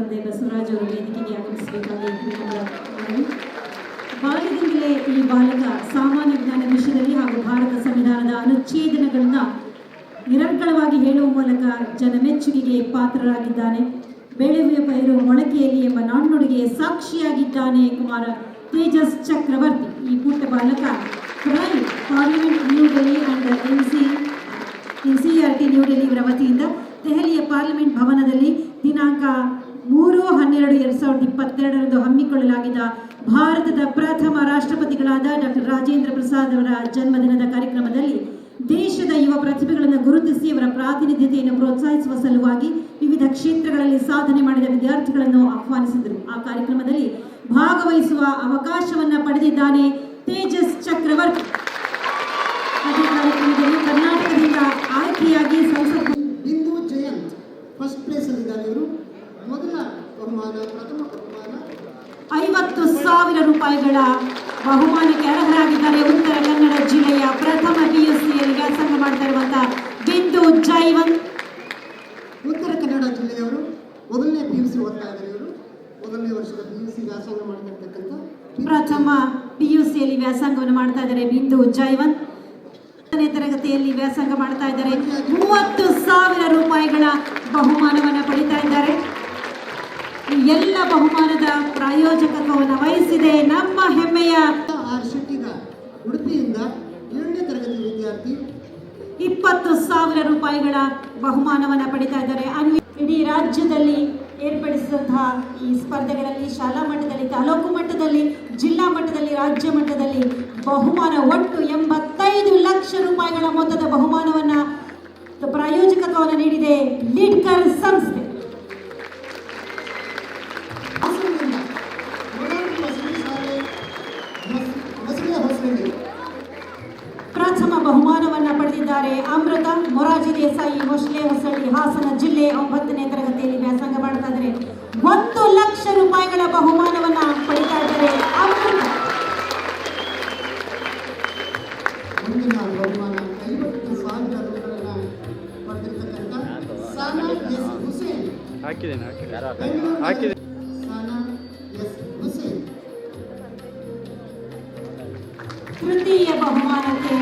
ತಂದೆ ಬಸವರಾಜ್ ಅವರು ವೇದಿಕೆಗೆ ಆಗಮಿಸಬೇಕಾಗಿ ಬಾಲ್ಯದಿಂದಲೇ ಈ ಬಾಲಕ ಸಾಮಾನ್ಯ ಜ್ಞಾನ ವಿಷಯದಲ್ಲಿ ಹಾಗೂ ಭಾರತ ಸಂವಿಧಾನದ ಅನುಚ್ಛೇದನಗಳನ್ನ ನಿರರ್ಗಳವಾಗಿ ಹೇಳುವ ಮೂಲಕ ಜನಮೆಚ್ಚುಗೆಗೆ ಪಾತ್ರರಾಗಿದ್ದಾನೆ. ಬೆಳೆಯುವ ಪೈರು ಮೊಳಕೆಯಲ್ಲಿ ಎಂಬ ನಾಣ್ಣುಡಿಗೆ ಸಾಕ್ಷಿಯಾಗಿದ್ದಾನೆ ಕುಮಾರ ತೇಜಸ್ ಚಕ್ರವರ್ತಿ. ಈ ಪುಟ್ಟ ಬಾಲಕ parliament new Delhi and NCERT new Delhi ಇವರ ವತಿಯಿಂದ ದೆಹಲಿಯ ಪಾರ್ಲಿಮೆಂಟ್ ಭವನದಲ್ಲಿ ದಿನಾಂಕ 3/12/2022 ಹಮ್ಮಿಕೊಳ್ಳಲಾಗಿದ್ದ ಭಾರತದ ಪ್ರಥಮ ರಾಷ್ಟ್ರಪತಿಗಳಾದ ಡಾಕ್ಟರ್ ರಾಜೇಂದ್ರ ಪ್ರಸಾದ್ ಅವರ ಜನ್ಮದಿನದ ಕಾರ್ಯಕ್ರಮದಲ್ಲಿ ದೇಶದ ಯುವ ಪ್ರತಿಭೆಗಳನ್ನು ಗುರುತಿಸಿ ಅವರ ಪ್ರಾತಿನಿಧ್ಯತೆಯನ್ನು ಪ್ರೋತ್ಸಾಹಿಸುವ ಸಲುವಾಗಿ ವಿವಿಧ ಕ್ಷೇತ್ರಗಳಲ್ಲಿ ಸಾಧನೆ ಮಾಡಿದ ವಿದ್ಯಾರ್ಥಿಗಳನ್ನು ಆಹ್ವಾನಿಸಿದರು. ಆ ಕಾರ್ಯಕ್ರಮದಲ್ಲಿ ಭಾಗವಹಿಸುವ ಅವಕಾಶವನ್ನು ಪಡೆದಿದ್ದಾನೆ ತೇಜಸ್ ಚಕ್ರವರ್ತಿ. ಅದೇ ಕಾರ್ಯಕ್ರಮದಲ್ಲಿ ಕರ್ನಾಟಕದಿಂದ ಆಯ್ಕೆಯಾಗಿ ಸಂಸತ್ ಬಿಂದು ಜಯಂತ್ ಫಸ್ಟ್ ಪ್ಲೇಸ್ ಅಲ್ಲಿದ್ದಾರೆ. ಇವರು ಮೊದಲ ಬಹುಮಾನ, ಪ್ರಥಮ ಬಹುಮಾನ 50,000 ರೂಪಾಯಿಗಳ ಬಹುಮಾನಕ್ಕೆ ಅರ್ಹರಾಗಿದ್ದಾರೆ. ಉತ್ತರ ಕನ್ನಡ ಜಿಲ್ಲೆಯ ಪ್ರಥಮ PUCಯಲ್ಲಿ ವ್ಯಾಸಂಗ ಮಾಡ್ತಾ ಇರುವಂತಹ ಬಿಂದು ಜಯವಂತ್. ಉತ್ತರ ಕನ್ನಡ ಜಿಲ್ಲೆಯವರು ಮೊದಲನೇ PUC ಓದ್ತಾ ಇದ್ದಾರೆ. ಇವರು ಮೊದಲನೇ ವರ್ಷದ PUC ವ್ಯಾಸಂಗ ಮಾಡ್ತಿರ್ತಕ್ಕಂಥ ಪ್ರಥಮ PUCಯಲ್ಲಿ ವ್ಯಾಸಂಗವನ್ನು ಮಾಡ್ತಾ ಇದ್ದಾರೆ ಬಿಂದು ಜಯವಂತ್. ತರಗತಿಯಲ್ಲಿ ವ್ಯಾಸಂಗ ಮಾಡ್ತಾ ಇದ್ದಾರೆ. 30,000 ರೂಪಾಯಿಗಳ ಬಹುಮಾನವನ್ನು ಪಡಿತಾ ಇದ್ದಾರೆ. ಎಲ್ಲ ಬಹುಮಾನದ ಪ್ರಾಯೋಜಕತ್ವವನ್ನು ವಹಿಸಿದೆ ನಮ್ಮ ಹೆಮ್ಮೆಯ ಆರ್ ಶೆಟ್ಟಿಗಾರ್ ಉಡುಪಿಯಿಂದ 7ನೇ ತರಗತಿ ವಿದ್ಯಾರ್ಥಿ. 20,000 ರೂಪಾಯಿಗಳ ಬಹುಮಾನವನ್ನು ಪಡಿತಾ ಇದ್ದಾರೆ. ಇಡೀ ರಾಜ್ಯದಲ್ಲಿ ಏರ್ಪಡಿಸಿದಂತಹ ಈ ಸ್ಪರ್ಧೆಗಳಲ್ಲಿ ಶಾಲಾ ಮಟ್ಟದಲ್ಲಿ, ತಾಲೂಕು ಮಟ್ಟದಲ್ಲಿ, ಜಿಲ್ಲಾ ಮಟ್ಟದಲ್ಲಿ, ರಾಜ್ಯ ಮಟ್ಟದಲ್ಲಿ ಬಹುಮಾನ ಒಟ್ಟು 85 ಲಕ್ಷ ರೂಪಾಯಿಗಳ ಮೊತ್ತದ ಬಹುಮಾನವನ್ನು ಪ್ರಾಯೋಜಕತ್ವವನ್ನು ನೀಡಿದೆ ಲೀಡ್ಕರ್ ಸಂಸ್ಥೆ. ಪ್ರಥಮ ಬಹುಮಾನವನ್ನು ಪಡೆದಿದ್ದಾರೆ ಅಮೃತ ಮೊರಾರ್ಜಿ ದೇಸಾಯಿ ಮೊಸಳೆ ಹೊಸಳ್ಳಿ ಹಾಸನ ಜಿಲ್ಲೆ. 9ನೇ ತರಗತಿಯಲ್ಲಿ ವ್ಯಾಸಂಗ ಮಾಡ್ತಾ ಇದ್ದಾರೆ. 1 ಲಕ್ಷ ರೂಪಾಯಿಗಳ ಬಹುಮಾನವನ್ನು ಪಡಿತಾ ಇದ್ದಾರೆ ಅಮೃತ. ಮುಂದಿನ ಬಹುಮಾನ 50,000 ರೂಪಾಯಿಗಳನ್ನು ಪಡೆದಿರ್ತಕ್ಕಂಥ ಸಾನಾ ಎಸ್ ಹುಸೇನ್. ಸಾನಾ ಎಸ್ ಹುಸೇನ್. ತೃತೀಯ ಬಹುಮಾನಕ್ಕೆ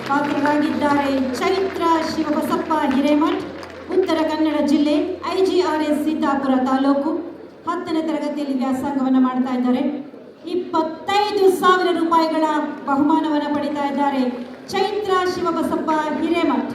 ಪಾತ್ರರಾಗಿದ್ದಾರೆ ಚೈತ್ರ ಶಿವಬಸಪ್ಪ ಹಿರೇಮಠ್, ಉತ್ತರ ಕನ್ನಡ ಜಿಲ್ಲೆ, IGRS ಸೀತಾಪುರ ತಾಲೂಕು. 10ನೇ ತರಗತಿಯಲ್ಲಿ ವ್ಯಾಸಂಗವನ್ನು ಮಾಡ್ತಾ ಇದ್ದಾರೆ. 25,000 ರೂಪಾಯಿಗಳ ಬಹುಮಾನವನ್ನು ಪಡಿತಾ ಇದ್ದಾರೆ ಚೈತ್ರ ಶಿವಬಸಪ್ಪ ಹಿರೇಮಠ್.